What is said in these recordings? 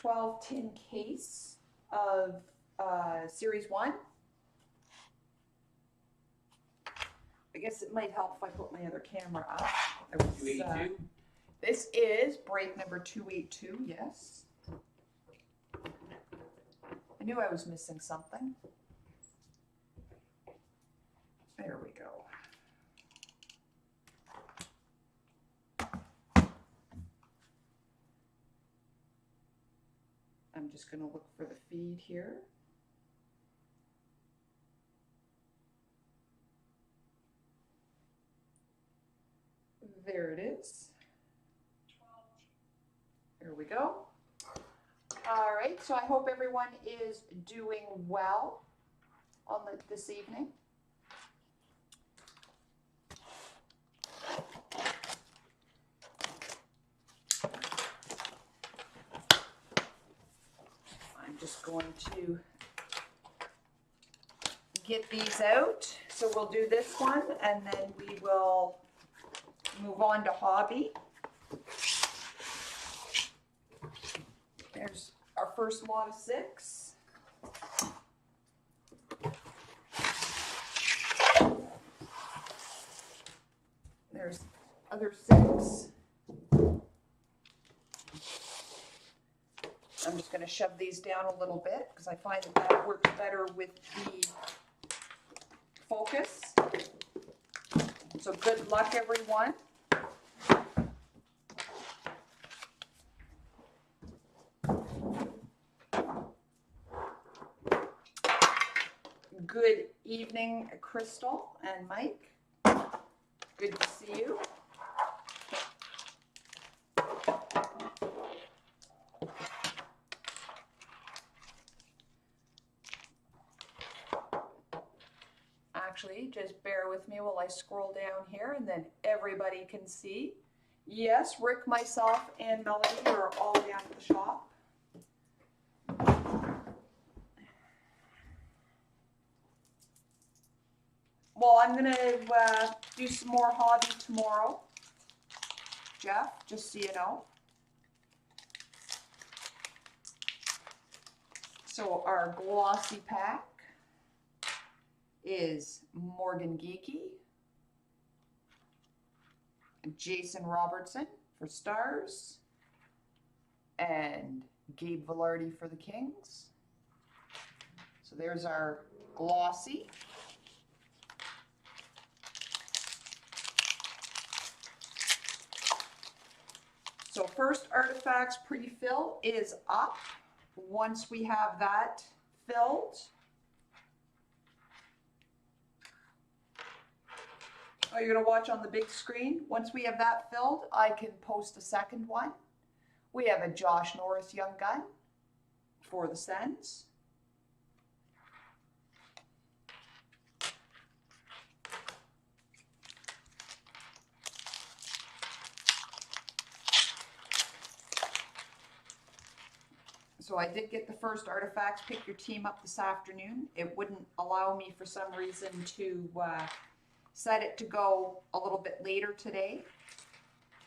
12 tin case of Series 1. I guess it might help if I put my other camera up. 282? This is break number 282, yes. I knew I was missing something. There we go. I'm just going to look for the feed here. There it is. There we go. All right, so I hope everyone is doing well on this evening. I'm just going to get these out. So we'll do this one and then we will move on to hobby. There's our first lot of 6. There's other 6. I'm just going to shove these down a little bit because I find that that works better with the focus. So good luck, everyone. Good evening, Crystal and Mike. Good to see you. Actually, just bear with me while I scroll down here and then everybody can see. Yes, Rick, myself, and Melody are all down at the shop. Well, I'm going to do some more hobby tomorrow, Jeff, just so you know. So our glossy pack is Morgan Geeky, Jason Robertson for Stars, and Gabe Velarde for the Kings. So there's our glossy. So first artifacts pre-fill is up. Once we have that filled, oh, you're going to watch on the big screen? Once we have that filled, I can post a second one. We have a Josh Norris Young Gun for the Sens. So I did get the first artifacts, pick your team up this afternoon. It wouldn't allow me for some reason to set it to go a little bit later today.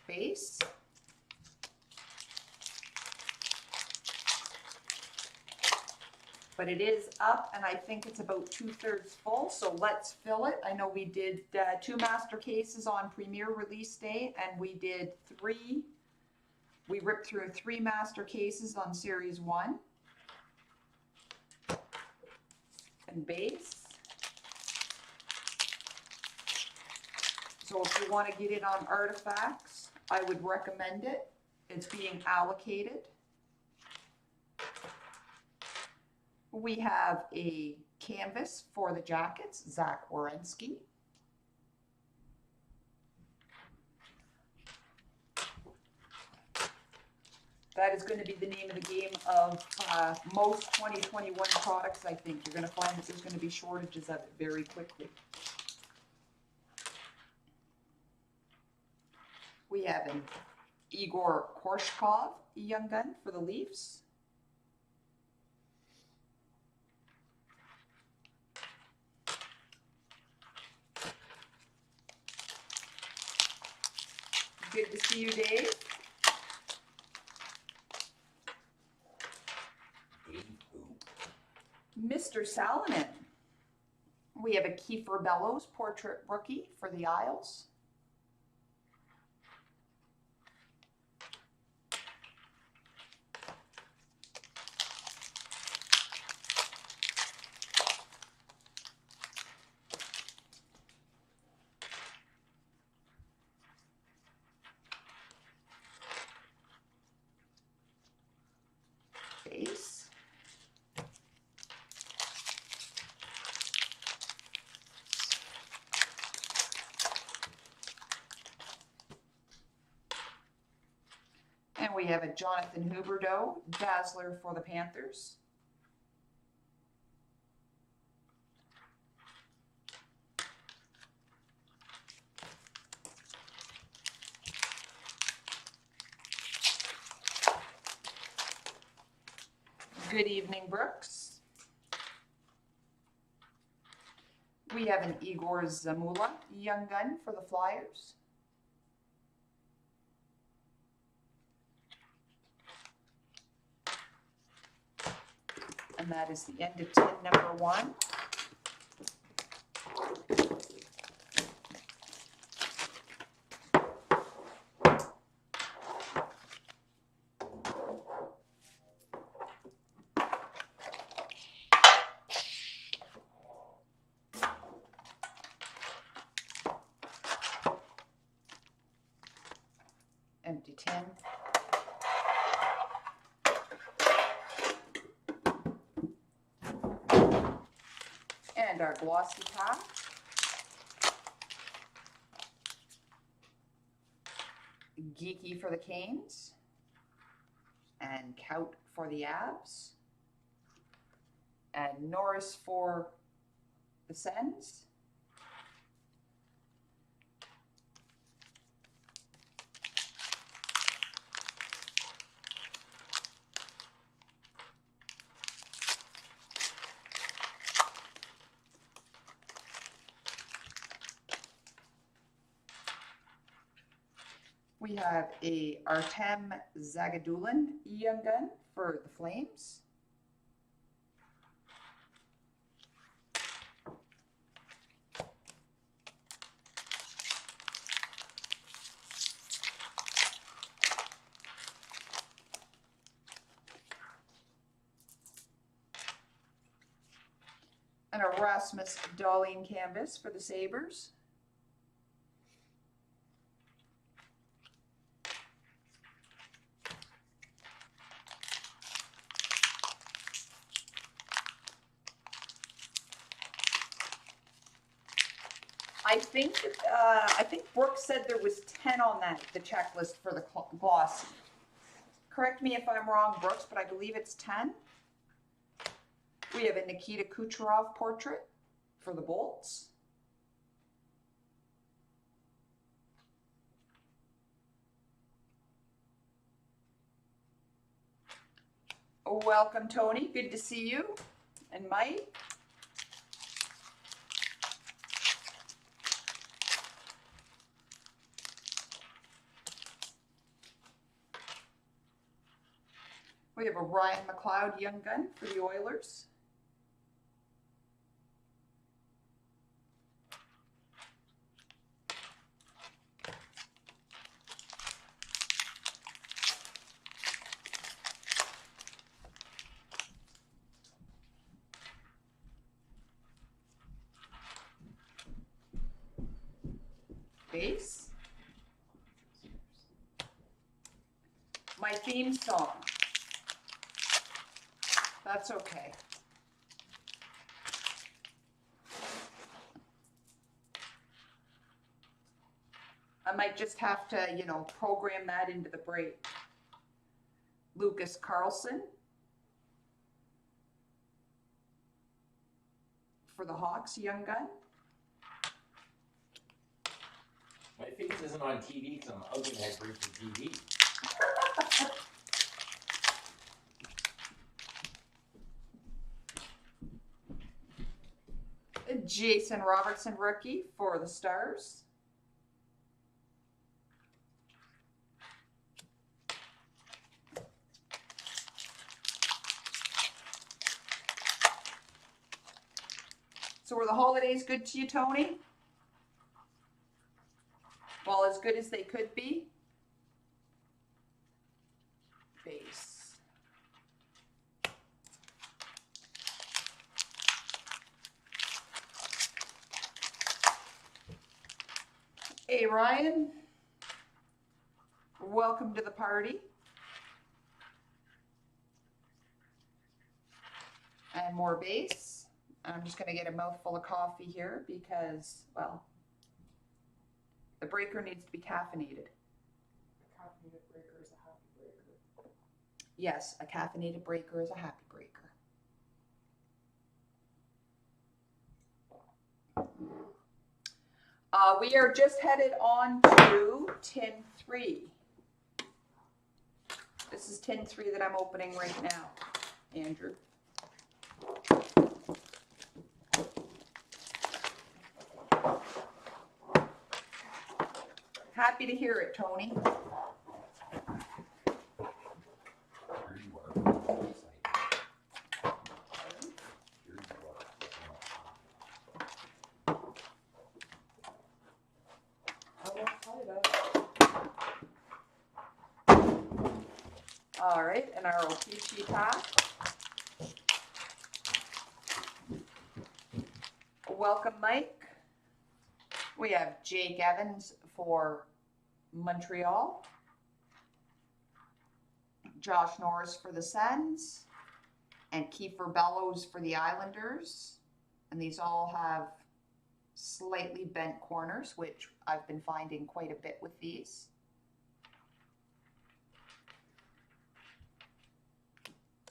Base. But it is up and I think it's about 2/3 full, so let's fill it. I know we did 2 master cases on premiere release day and we did 3. We ripped through 3 master cases on Series 1 and base. So if you want to get it on artifacts, I would recommend it. It's being allocated. We have a canvas for the jackets, Zach Wierenski. That is going to be the name of the game of most 2021 products, I think. You're going to find that there's going to be shortages of it very quickly. We have an Igor Korshkov Young Gun for the Leafs. Good to see you, Dave. Mr. Salonen. We have a Kiefer Bellows portrait rookie for the Isles. Base. And we have a Jonathan Huberdeau Dazzler for the Panthers. Good evening, Brooks. We have an Igor Zamula Young Gun for the Flyers. And that is the end of tin number 1. Empty tin. And our glossy pack. Geeky for the Canes. And Kaut for the Abs. And Norris for the Sens. We have a Artem Zagadulin Young Gun for the Flames. And a Rasmus Dahlin canvas for the Sabres. I think Brooke said there was 10 on the checklist for the glossy. Correct me if I'm wrong, Brooks, but I believe it's 10. We have a Nikita Kucherov portrait for the Bolts. Welcome, Tony. Good to see you. And Mike. We have a Ryan McLeod Young Gun for the Oilers. Base. My theme song. That's okay. I might just have to, you know, program that into the break. Lucas Carlson for the Hawks Young Gun. My face isn't on TV because I'm ugly and I break the TV. Jason Robertson rookie for the Stars. So were the holidays good to you, Tony? Well, as good as they could be. Base. Hey, Ryan. Welcome to the party. And more base. I'm just going to get a mouthful of coffee here because, well, the breaker needs to be caffeinated. A caffeinated breaker is a happy breaker. Yes, a caffeinated breaker is a happy breaker. We are just headed on to tin 3. This is tin 3 that I'm opening right now, Andrew. Happy to hear it, Tony. All right, and our Okichi pack. Welcome, Mike. We have Jake Evans for Montreal, Josh Norris for the Sens, and Kiefer Bellows for the Islanders. And these all have slightly bent corners, which I've been finding quite a bit with these.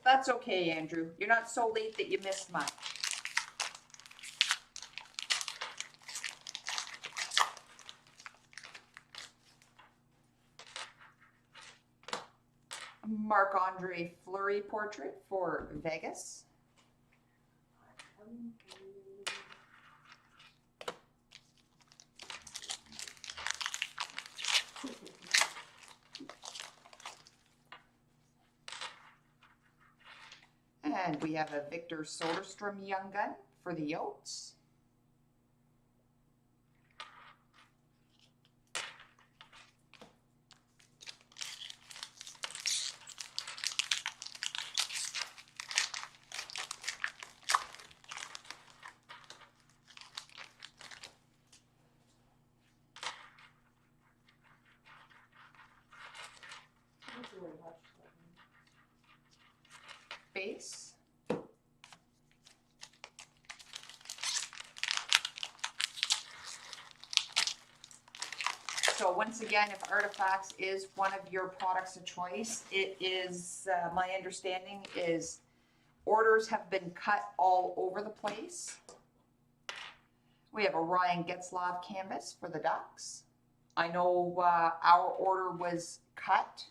That's okay, Andrew. You're not so late that you missed much. Marc-Andre Fleury portrait for Vegas. And we have a Victor Soderstrom Young Gun for the Yotes. Base. So once again, if Artifacts is one of your products of choice, it is, my understanding is orders have been cut all over the place. We have a Ryan Getzlaf canvas for the Ducks. I know our order was cut.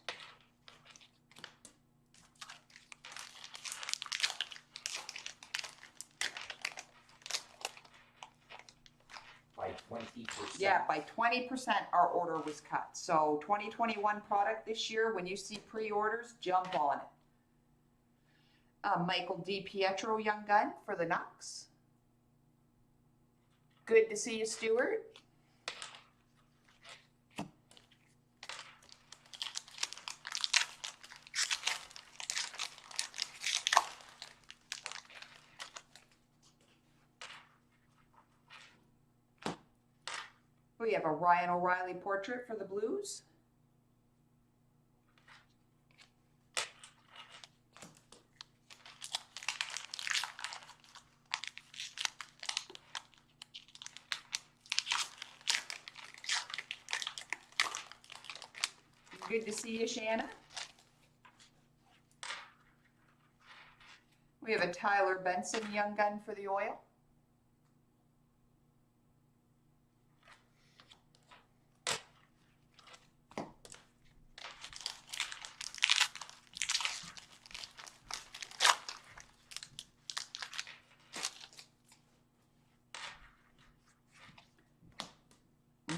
By 20%. Yeah, by 20% our order was cut. So 2021 product this year, when you see pre-orders, jump on it. Michael DiPietro Young Gun for the Nucks. Good to see you, Stuart. We have a Ryan O'Reilly portrait for the Blues. Good to see you, Shanna. We have a Tyler Benson Young Gun for the Oil.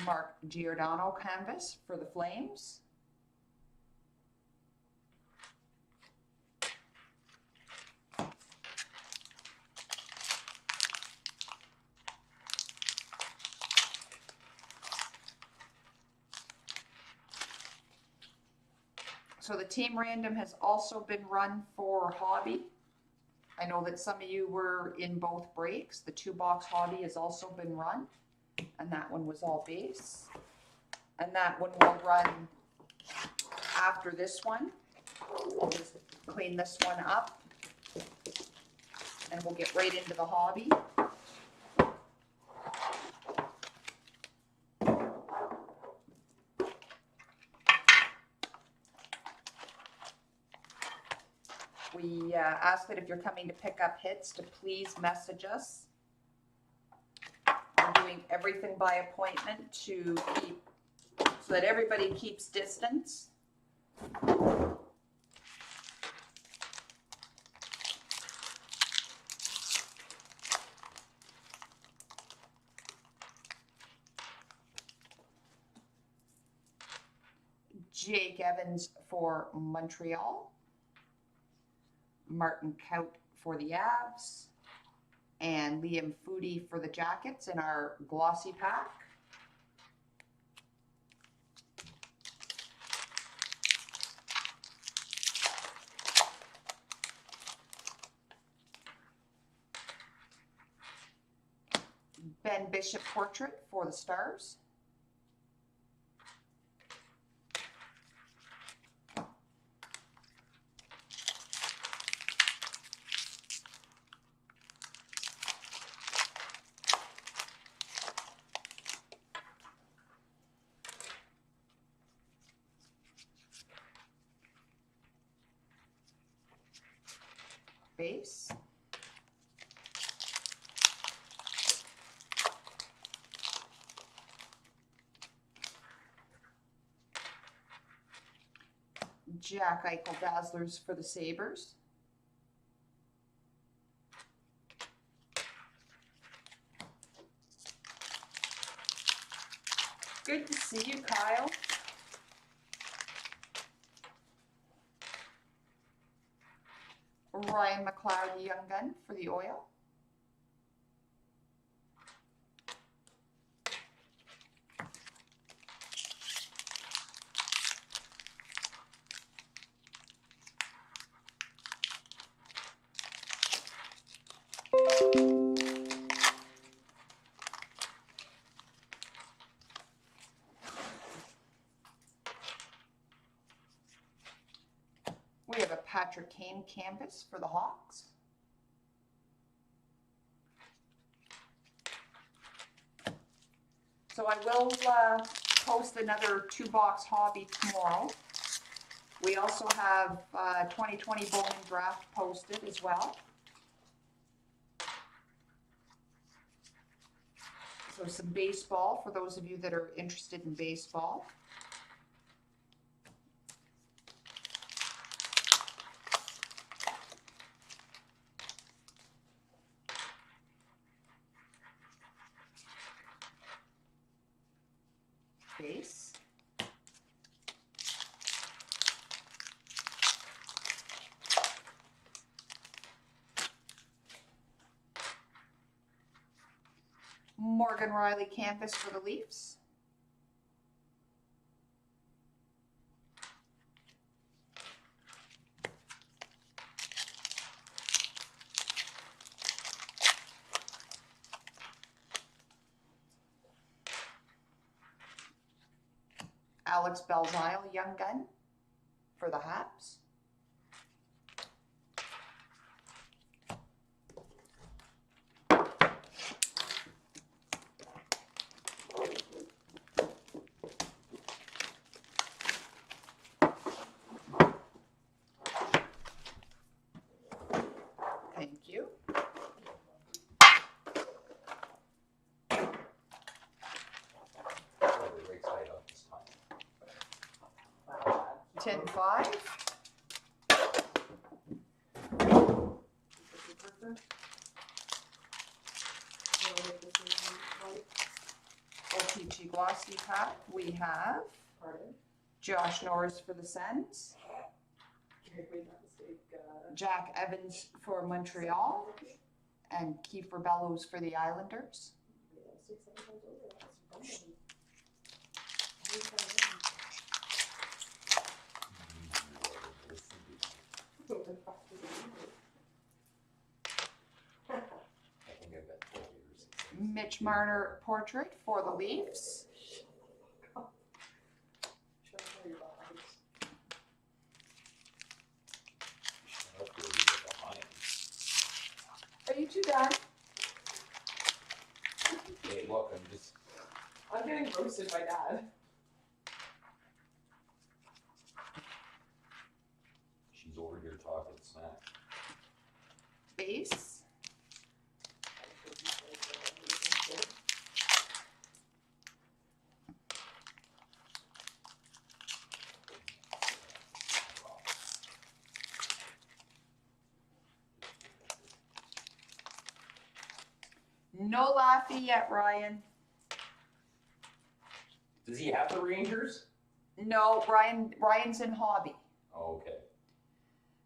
Mark Giordano canvas for the Flames. So the team random has also been run for hobby. I know that some of you were in both breaks. The 2-box hobby has also been run, and that one was all base. And that one will run after this one. I'll just clean this one up, and we'll get right into the hobby. We ask that if you're coming to pick up hits to please message us. We're doing everything by appointment to keep, so that everybody keeps distance. Jake Evans for Montreal. Martin Kaut for the Avs, and Liam Foodie for the Jackets in our glossy pack. Ben Bishop portrait for the Stars. Base. Jack Eichel Dazzlers for the Sabres. Good to see you, Kyle. Ryan McLeod Young Gun for the Oil. We have a Patrick Kane canvas for the Hawks. So I will post another 2-box hobby tomorrow. We also have 2020 bowling draft posted as well. So some baseball for those of you that are interested in baseball. Base. Morgan Riley canvas for the Leafs. Alex Belzile Young Gun for the Habs. Thank you. Really excited about this time. 10-5. OPG glossy pack. We have Pardon? Josh Norris for the Sens. Can I make that mistake? Jack Evans for Montreal. And Kiefer Bellows for the Islanders. Made that mistake 7 times over. That's redundant. Mitch Marner portrait for the Leafs. Show me your eyes. Shut up, you'll leave it behind. Are you two done? Hey, look, I'm getting roasted by Dad. she's over here talking smack. Base. No Laffy yet, Ryan. Does he have the Rangers? No, Ryan's in hobby. Oh, okay.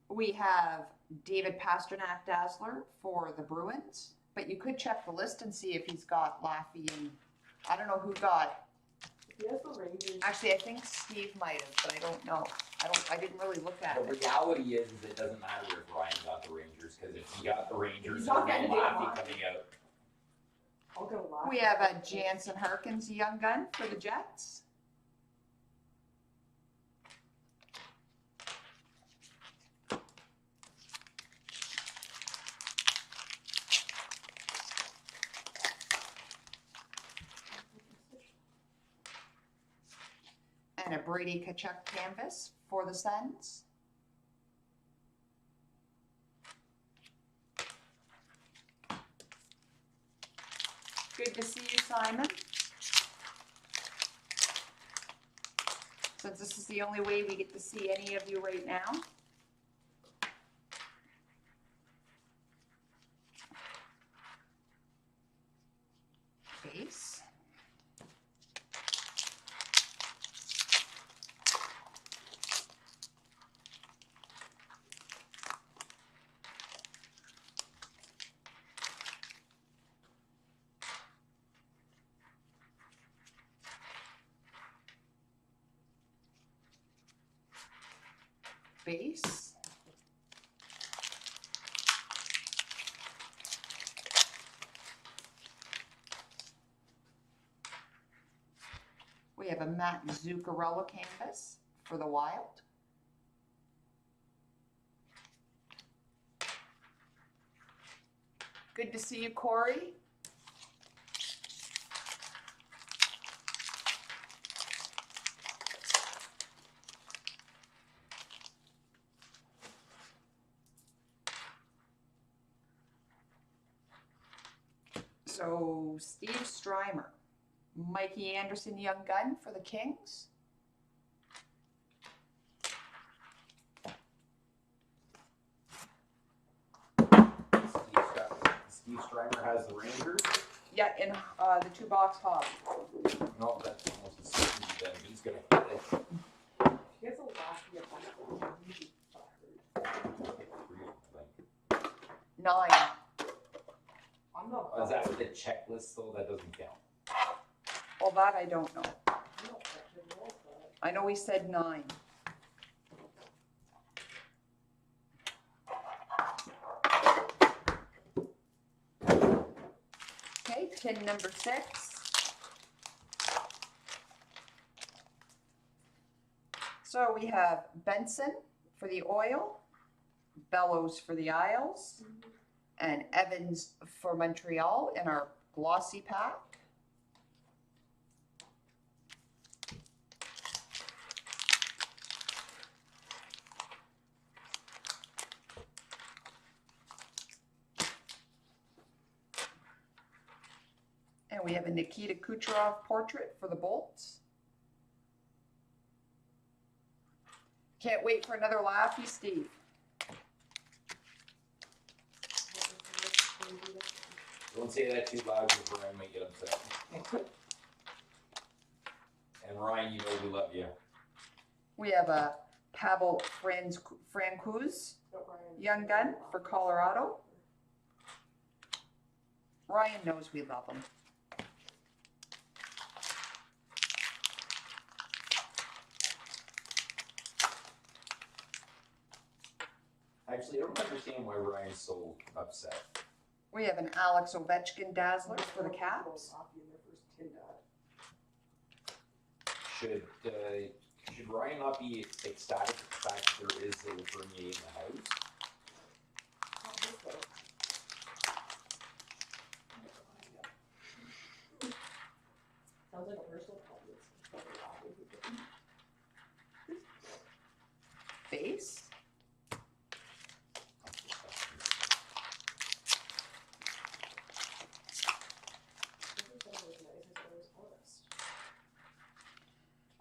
We have David Pasternak Dazzler for the Bruins, but you could check the list and see if he's got Laffy and I don't know who got. He has the Rangers. Actually, I think Steve might have, but I don't know. I didn't really look at The it. reality is it doesn't matter if Ryan got the Rangers, because if he got the Rangers, He's there's not no gonna do Laffy it. coming out. I'll go laugh. We have a Jansen Harkins young gun for the Jets. And a Brady Tkachuk canvas for the Sens. Good to see you, Simon. Since this is the only way we get to see any of you right now. Base. Base. We have a Matt Zuccarello canvas for the Wild. Good to see you, Corey. So Steve Strymer, Mikey Anderson young gun for the Kings. Steve Strymer has the Rangers. Yeah, in the 2-box hobby. No, that's almost the same as them. He's gonna get it. He has a laughy at one. He's fired. 9. I'm not. Oh, is that with the checklist though? That doesn't count. Well, that I don't know. I'm not technical, but I know we said 9. Okay, tin number 6. So we have Benson for the Oil, Bellows for the Isles, and Evans for Montreal in our glossy pack. And we have a Nikita Kucherov portrait for the Bolts. Can't wait for another laughy, Steve. Don't say that too loud because Ryan might get upset. And Ryan, you know we love you. We have a Pavel Francouz young gun for Colorado. Ryan knows we love him. Actually, I don't understand why Ryan's so upset. We have an Alex Ovechkin Dazzler for the Caps. Should Ryan not be ecstatic at the fact that there is a Lafreniere in the house? Sounds like a personal problem. Base.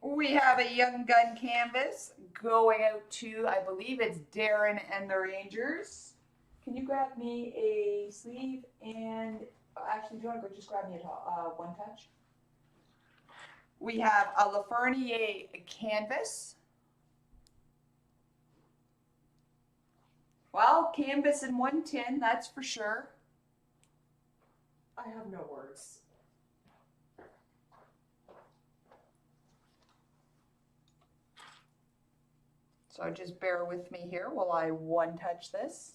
We have a Young Gun canvas going out to, I believe it's Darren and the Rangers. Can you grab me a sleeve and, actually, do you want to go just grab me a one touch? We have a Lafreniere canvas. Well, canvas in 110, that's for sure. I have no words. So just bear with me here while I one touch this.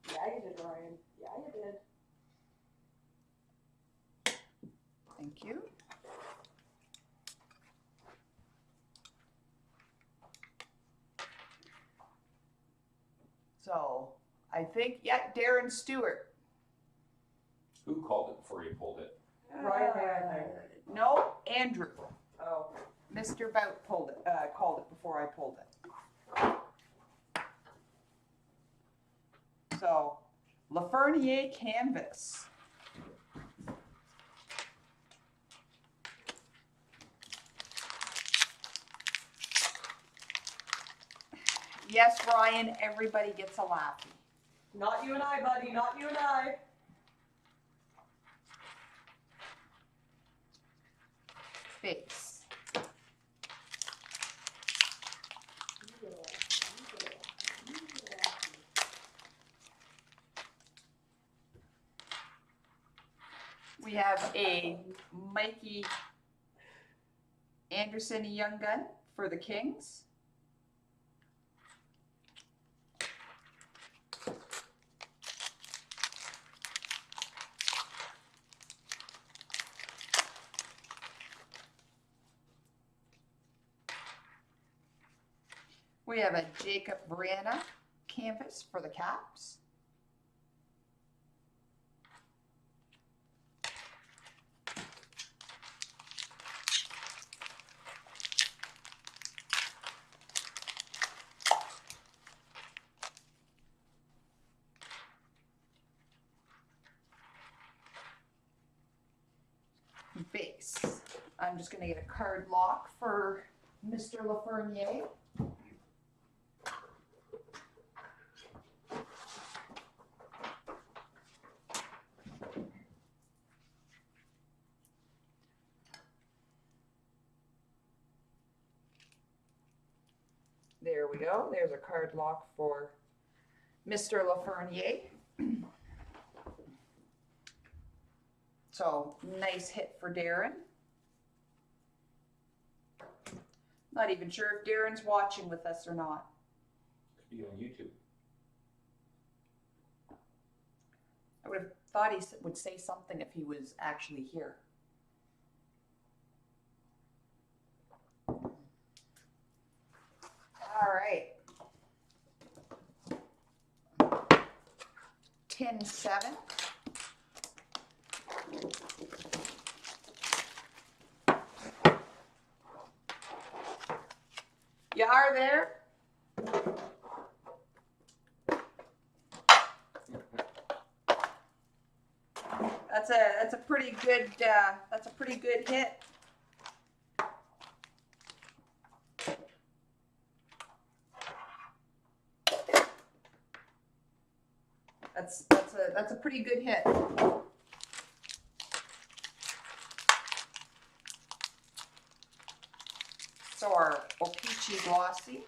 Yeah, you did, Ryan. Yeah, you did. Thank you. So I think, yeah, Darren Stewart. Who called it before you pulled it? Ryan, I think. No, Andrew. Oh. Mr. Bout called it before I pulled it. So, Lafreniere canvas. Yes, Ryan, everybody gets a laughy. Not you and I, buddy. Not you and I. Base. We have a Mikey Anderson Young Gun for the Kings. We have a Jacob Brianna canvas for the Caps. Base. I'm just going to get a card lock for Mr. Lafreniere. There we go. There's a card lock for Mr. Lafreniere. So, nice hit for Darren. Not even sure if Darren's watching with us or not. Could be on YouTube. I would have thought he would say something if he was actually here. All right. 10-7. You are there? That's a pretty good hit. That's a pretty good hit. So our O-Pee-Chee Glossy.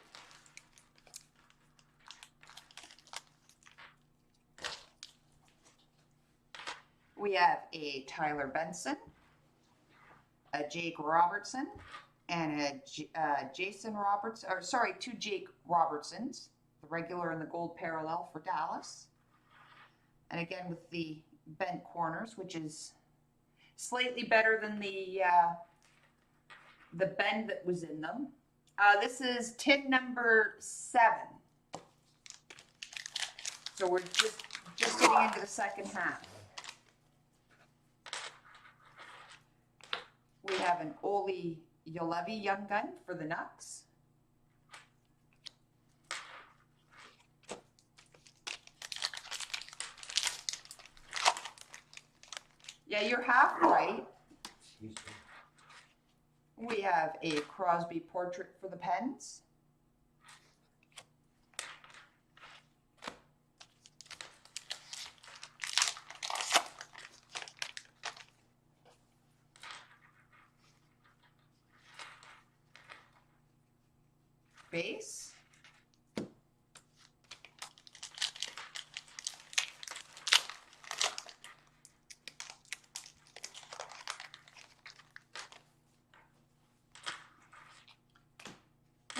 We have a Tyler Benson, a Jake Robertson, and a Jason Roberts, or sorry, two Jake Robertsons, the regular and the gold parallel for Dallas. And again with the bent corners, which is slightly better than the bend that was in them. This is tin number 7. So we're just getting into the second half. We have an Oli Yolevi Young Gun for the Nucks. Yeah, you're half right. Excuse me. We have a Crosby portrait for the Pens. Base.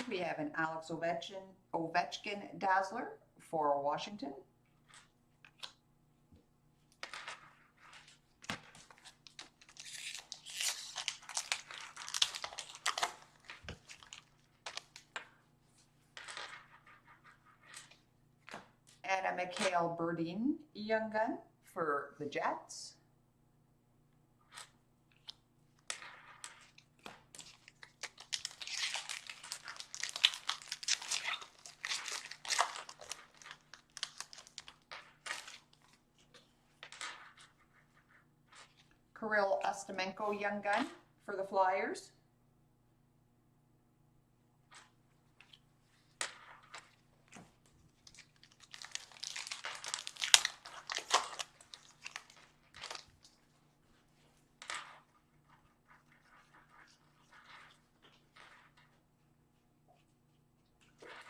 We have an Alex Ovechkin Dazzler for Washington. And a Mikhail Berdin Young Gun for the Jets. Kirill Ustimenko Young Gun for the Flyers.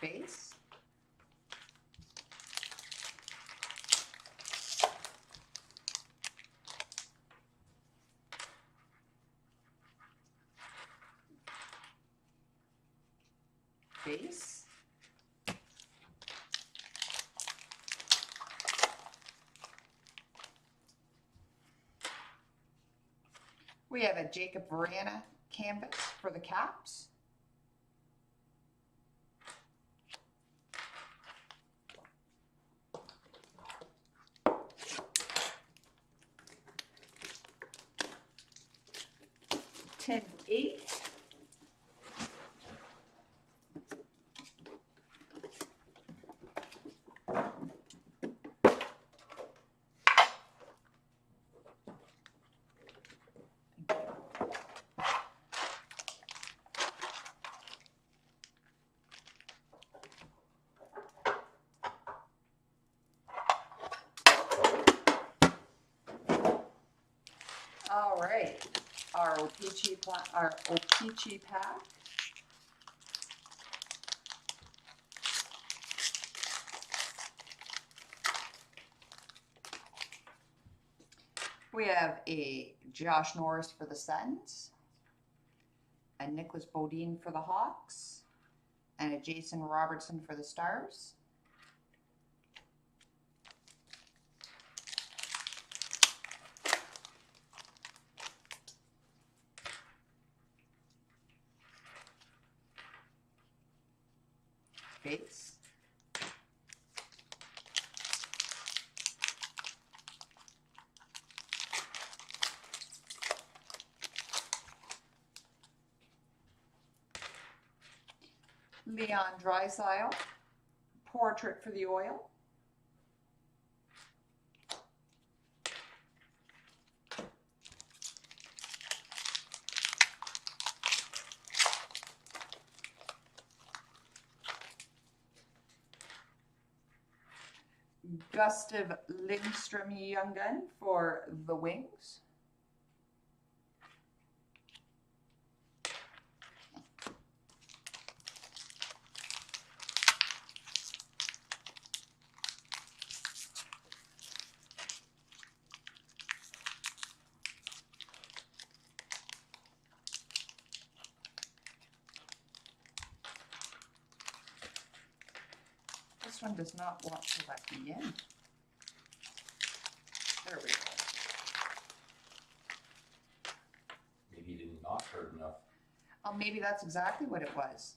Base. Base. We have a Jacob Vrana canvas for the Caps. Tin 8. All right, our O-Pee-Chee pack. We have a Josh Norris for the Sens, a Nicholas Bodine for the Hawks, and a Jason Robertson for the Stars. Base. Leon Draisaitl, portrait for the Oil. Gustav Lindstrom Young Gun for the Wings. This one does not want to let me in. There we go. Maybe you didn't knock hard enough. Oh, maybe that's exactly what it was.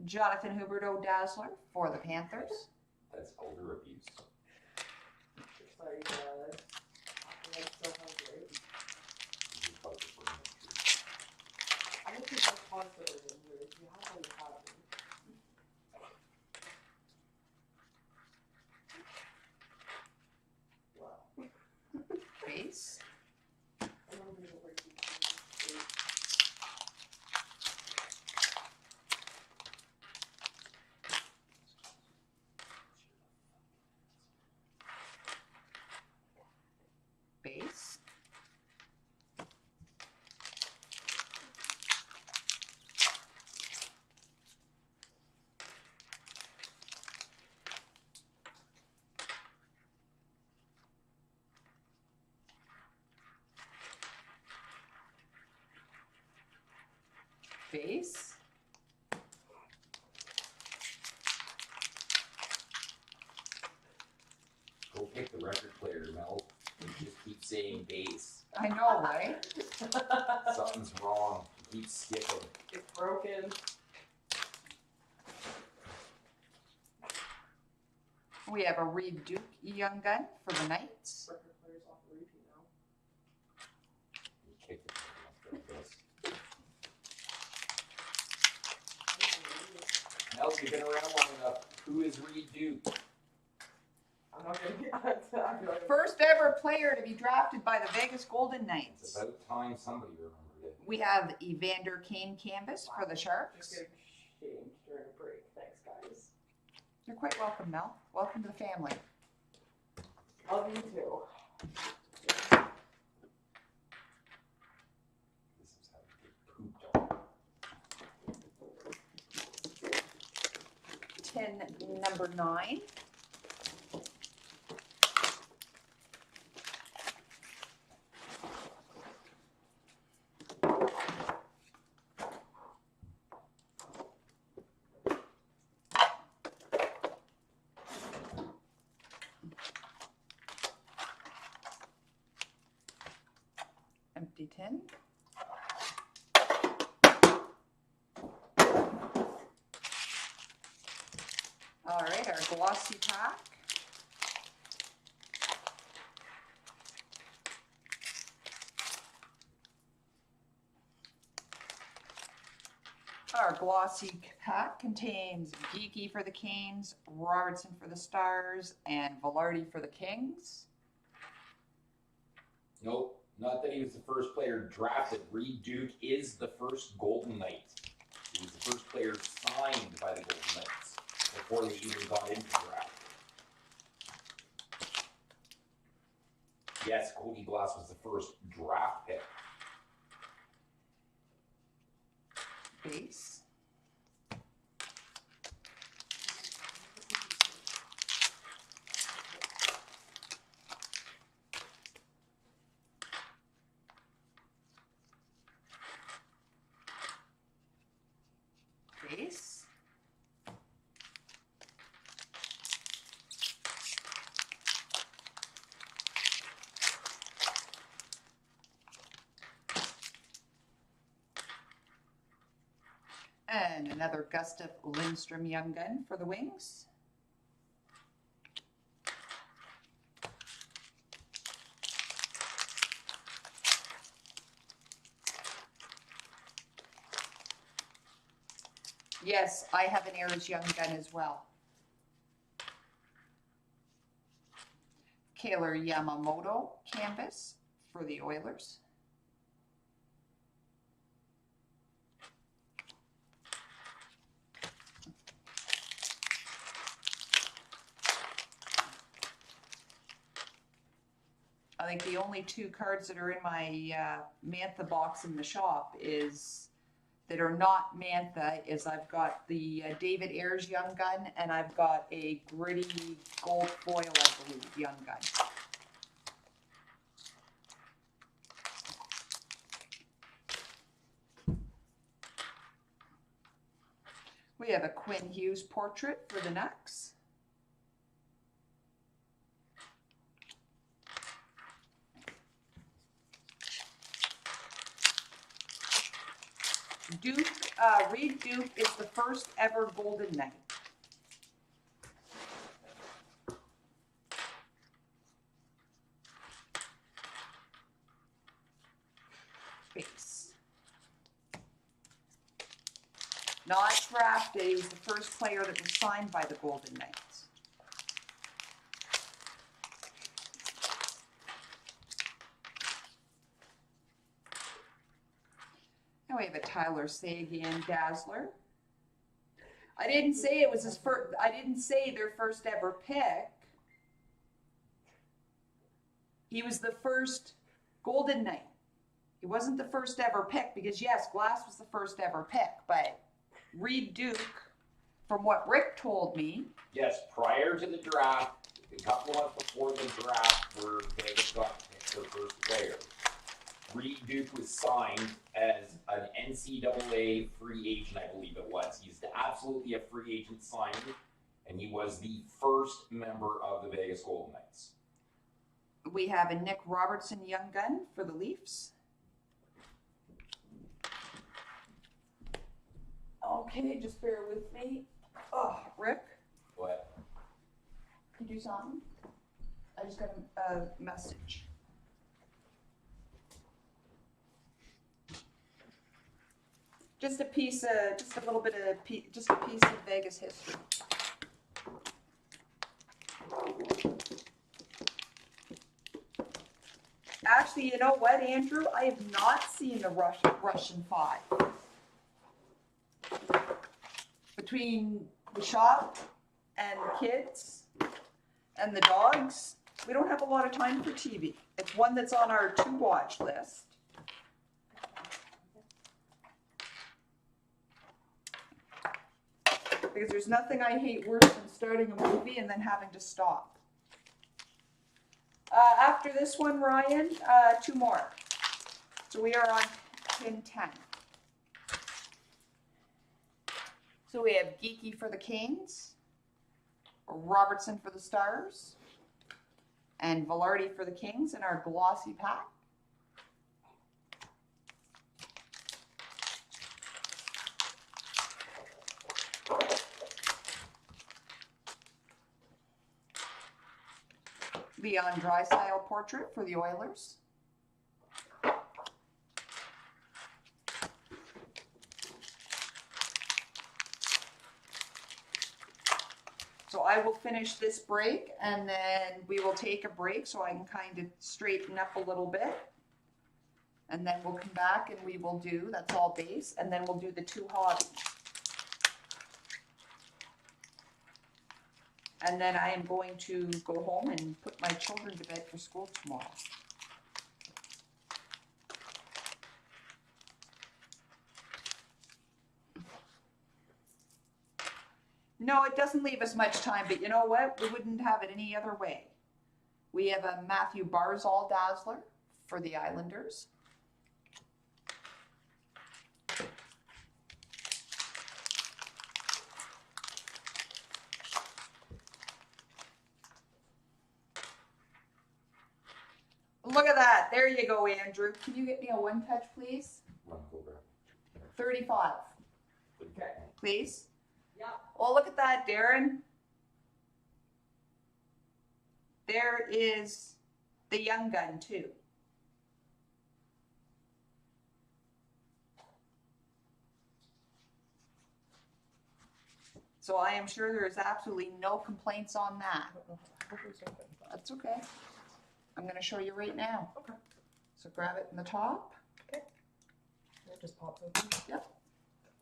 Jonathan Huberto Dazzler for the Panthers. That's elder abuse. It's like, I'm so hungry. You fuck with what you do. I don't think that's constantly injured. You have what you have. Wow. Base. I don't think it works. Base. Base. Go pick the record player, Mel. You just keep saying base. I know, right? Something's wrong. You keep skipping. It's broken. We have a Reed Duke Young Gun for the Knights. Record players off the repeat now. You kicked it. Mel, you've been around long enough. Who is Reed Duke? I'm not gonna get First ever player to be drafted by the Vegas Golden It's Knights. about time somebody remembered it. We have Evander Kane canvas for the Just Sharks. getting shamed during a break. Thanks, guys. You're quite welcome, Mel. Welcome to the family. Love you too. This is how you get pooped on. 10, number 9. Empty tin. All right, our glossy pack. Our glossy pack contains Geeky for the Canes, Robertson for the Stars, and Velarde for the Kings. Nope, not that he was the first player drafted. Reed Duke is the first Golden Knight. He was the first player signed by the Golden Knights before they even got into the draft. Yes, Cody Glass was the first draft pick. Base. Base. And another Gustav Lindstrom Young Gun for the Wings. Yes, I have an Ayers Young Gun as well. Kaylor Yamamoto canvas for the Oilers. I think the only 2 cards that are in my Mantha box in the shop that are not Mantha is I've got the David Ayers Young Gun and I've got a gritty gold foil, I believe, Young Gun. We have a Quinn Hughes portrait for the Nucks. Reed Duke is the first ever Golden Knight. Base. Not drafted, he was the first player that was signed by the Golden Knights. Now we have a Tyler Seguin Dazzler. I didn't say it was his first, I didn't say their first ever pick. He was the first Golden Knight. He wasn't the first ever pick because yes, Glass was the first ever pick, but Reed Duke, from what Rick told me. Yes, prior to the draft, a couple months before the draft, where Vegas got to pick their first player, Reed Duke was signed as an NCAA free agent, I believe it was. He's absolutely a free agent signing, and he was the first member of the Vegas Golden Knights. We have a Nick Robertson young gun for the Leafs. Okay, just bear with me. Oh, Rick, What? can you do something? I just got a message. Just a piece of, just a little bit of, just a piece of Vegas history. Actually, you know what, Andrew? I have not seen the Russian 5. Between the shop and the kids and the dogs, we don't have a lot of time for TV. It's one that's on our to-watch list. Because there's nothing I hate worse than starting a movie and then having to stop. After this one, Ryan, 2 more. So we are on pin 10. So we have Geeky for the Kings, Robertson for the Stars, and Velarde for the Kings in our glossy pack. Leon Draisaitl portrait for the Oilers. So I will finish this break and then we will take a break so I can kind of straighten up a little bit. And then we'll come back and we will do, that's all base, and then we'll do the 2 hobbies. And then I am going to go home and put my children to bed for school tomorrow. No, it doesn't leave us much time, but you know what? We wouldn't have it any other way. We have a Matthew Barzal Dazzler for the Islanders. Look at that. There you go, Andrew. Can you get me a 1-touch, please? Run, go grab. 35. Okay. Please. Yeah. Oh, look at that, Darren. There is the young gun, too. So I am sure there is absolutely no complaints on that. That's okay. I'm going to show you right now. Okay. So grab it in the top. It just pops open. Yep.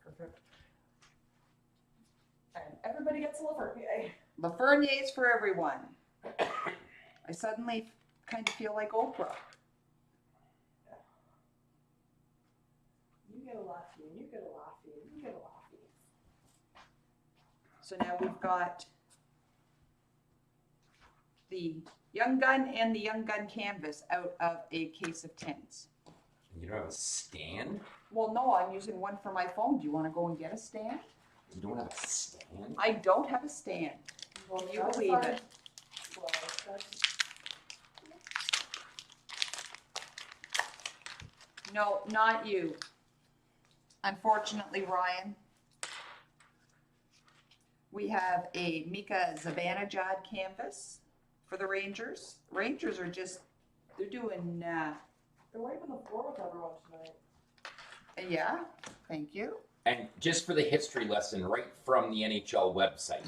Perfect. And everybody gets a Lafernier. Laferniers for everyone. I suddenly kind of feel like Oprah. You get a Laffy, and you get a Laffy, and you get a Laffy. So now we've got the Young Gun and the Young Gun canvas out of a case of tins. You don't have a stand? Well, no, I'm using one for my phone. Do you want to go and get a stand? You don't have a stand? I don't have a stand. Well, Can you that's believe fine. it? Well, that's, No, not you. Unfortunately, Ryan, we have a Mika Zibanejad canvas for the Rangers. Rangers are just, they're doing, They're wiping the floor with everyone tonight. yeah, thank you. And just for the history lesson, right from the NHL website,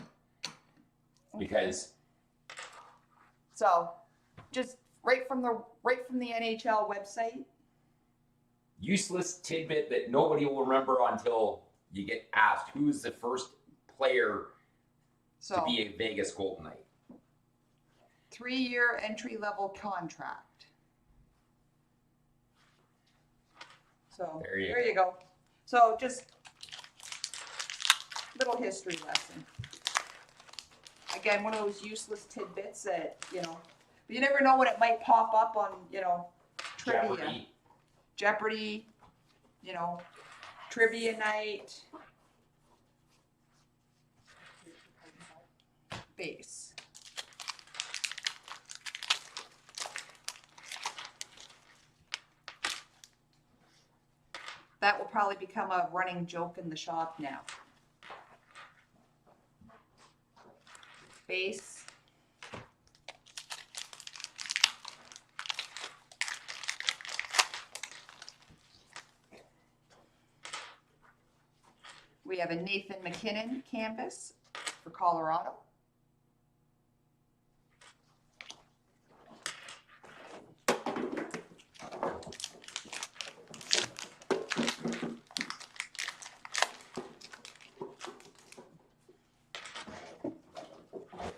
because So, just right from the NHL website. useless tidbit that nobody will remember until you get asked who's the first player to So, be a Vegas Golden Knight. 3-year entry-level contract. So, There you there you go. So, just little history lesson. Again, one of those useless tidbits that, you know, but you never know when it might pop up on, you know, trivia. Jeopardy, you know, trivia night, base. That will probably become a running joke in the shop now. Base. We have a Nathan McKinnon canvas for Colorado.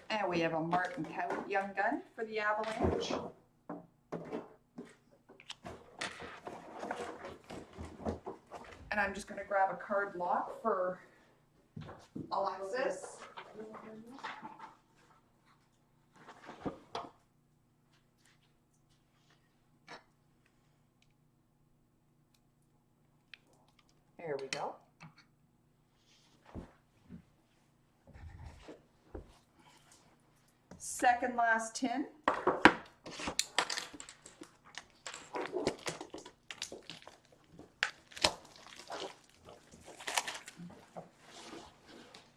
And we have a Martin Kaut Young Gun for the Avalanche. And I'm just gonna grab a card lock for Alexis. There we go. Second last tin.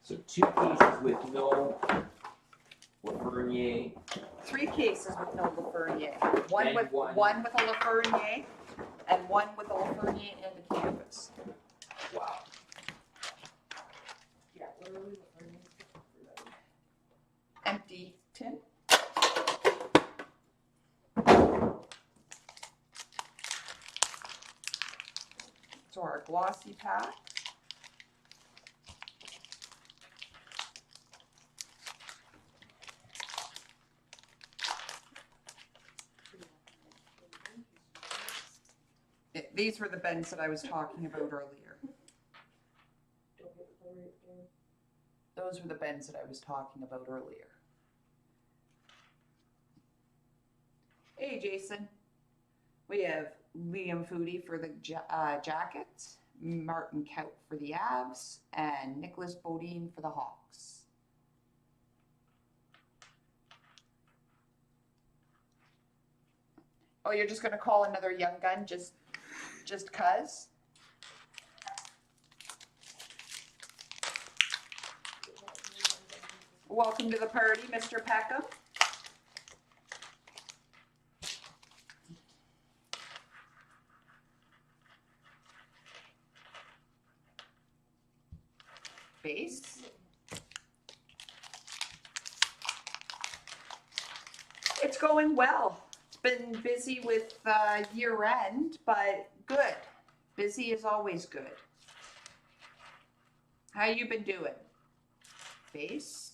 So 2 cases with no Lafreniere. 3 cases with no Lafreniere. One And with one. a Lafreniere, and one with a Lafreniere and a canvas. Wow. Yeah, literally what they're used to. Empty tin. So our glossy pack. These were the bins that I was talking about earlier. Don't get the right thing. Those were the bins that I was talking about earlier. Hey, Jason. We have Liam Foodie for the Jackets, Martin Kaut for the Avs, and Nicholas Bodine for the Hawks. Oh, you're just gonna call another young gun just cuz? Welcome to the party, Mr. Peckham. Base. It's going well. It's been busy with year end, but good. Busy is always good. How you been doing? Base.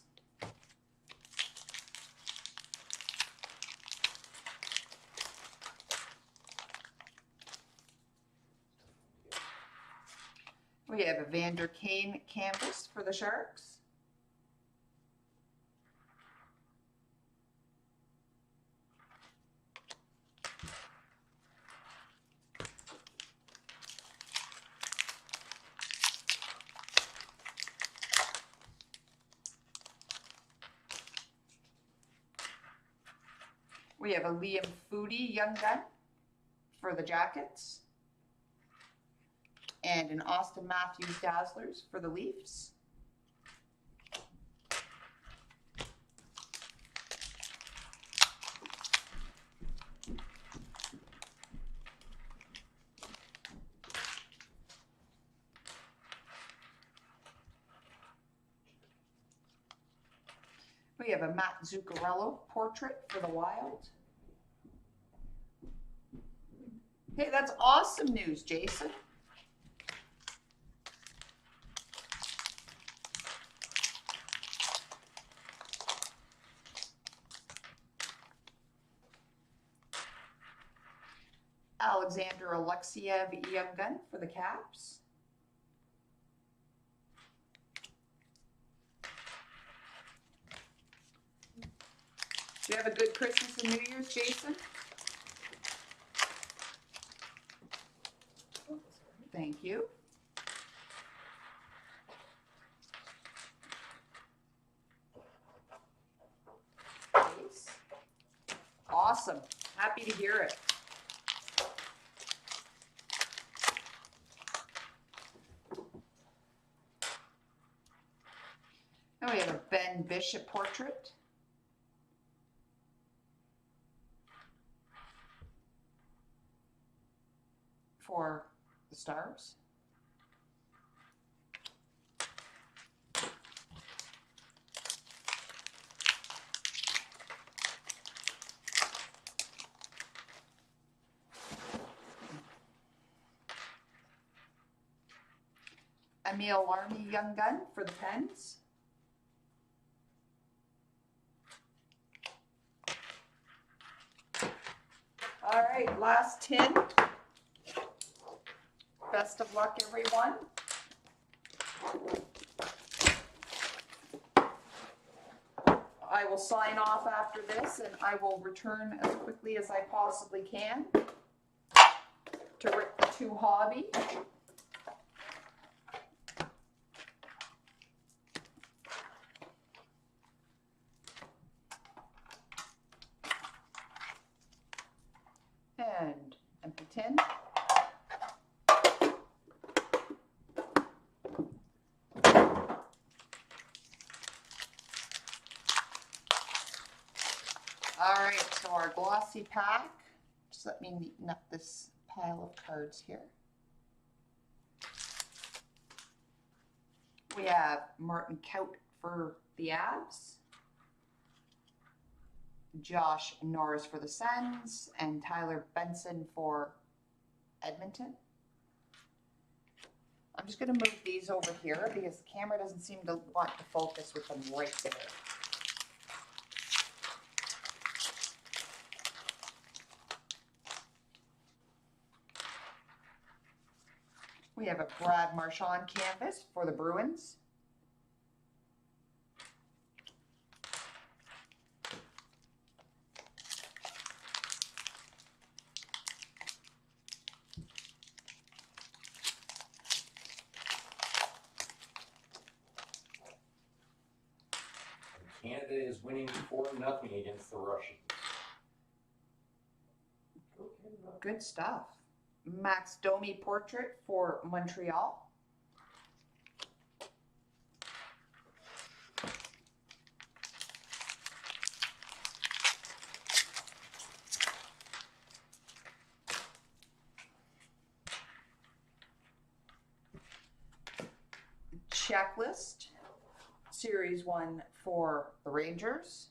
We have a Vander Kane canvas for the Sharks. We have a Liam Foodie Young Gun for the Jackets. and an Austin Matthews Dazzlers for the Leafs. We have a Matt Zuccarello portrait for the Wild. Hey, that's awesome news, Jason. Alexander Alexiev Young Gun for the Caps. Do you have a good Christmas and New Year's, Jason? Thank you. Nice. Awesome. Happy to hear it. Now we have a Ben Bishop portrait. For the Stars. Emil Larmy Young Gun for the Pens. All right, last 10. Best of luck, everyone. I will sign off after this, and I will return as quickly as I possibly can to rip the 2 hobby. And empty tin. All right, so our glossy pack, just let me neaten up this pile of cards here. We have Martin Kaut for the Avs, Josh Norris for the Sens, and Tyler Benson for Edmonton. I'm just going to move these over here because the camera doesn't seem to want to focus with them right there. We have a Brad Marchand canvas for the Bruins. Canada is winning 4-0 against the Russians. Good stuff. Max Domi portrait for Montreal. Checklist, Series 1 for the Rangers.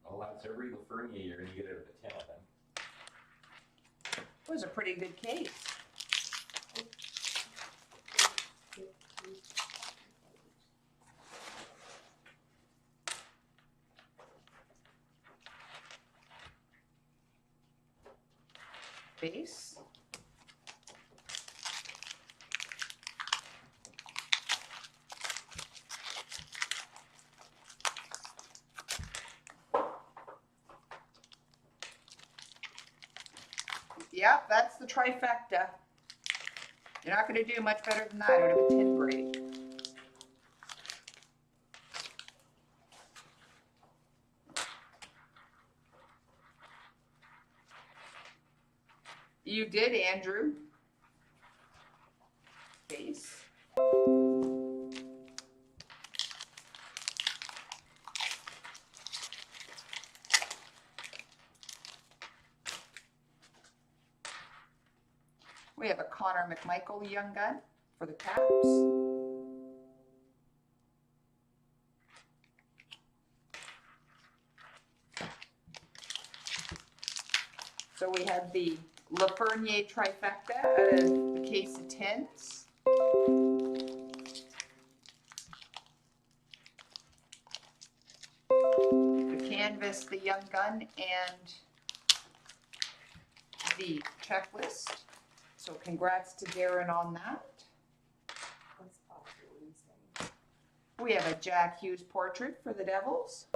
Well, that's every Lafreniere year, and you get out of a 10 of them. It was a pretty good case. Base. Yep, that's the trifecta. You're not going to do much better than that out of a tin break. You did, Andrew. We have a Connor McMichael Young Gun for the Caps. So we have the Lafreniere trifecta out of the case of 10s. The canvas, the Young Gun, and the checklist. So congrats to Darren on that. What's possibly saying? We have a Jack Hughes portrait for the Devils.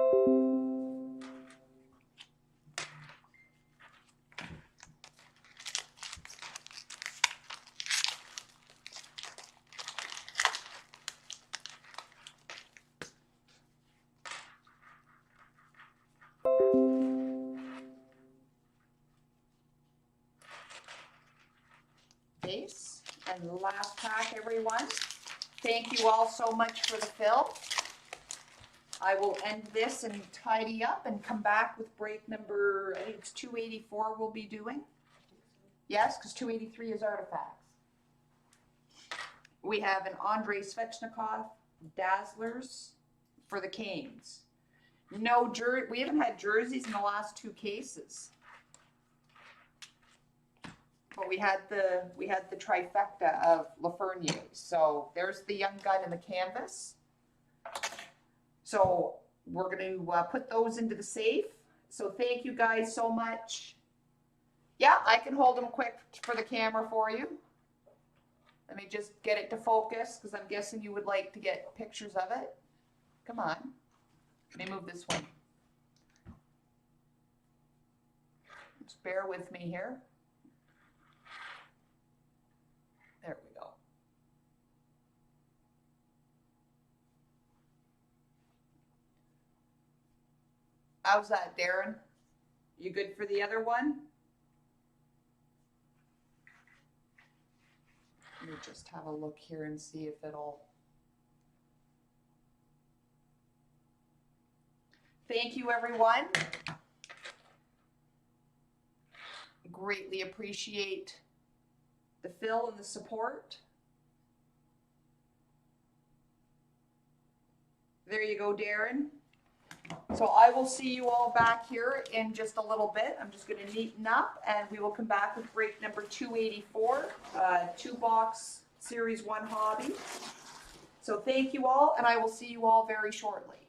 Base. And the last pack, everyone. Thank you all so much for the fill. I will end this and tidy up and come back with break number, I think it's 284 we'll be doing. Yes, because 283 is artifacts. We have an Andrei Svechnikov Dazzlers for the Canes. No we haven't had jerseys in the last 2 cases. But we had the trifecta of Lafreniere. So there's the Young Gun and the canvas. So we're going to put those into the safe. So thank you guys so much. Yeah, I can hold them quick for the camera for you. Let me just get it to focus because I'm guessing you would like to get pictures of it. Come on. Let me move this one. Just bear with me here. There we go. How's that, Darren? You good for the other one? Let me just have a look here and see if it'll... Thank you, everyone. Greatly appreciate the fill and the support. There you go, Darren. So I will see you all back here in just a little bit. I'm just going to neaten up and we will come back with break number 284, 2-box Series 1 hobby. So thank you all, and I will see you all very shortly.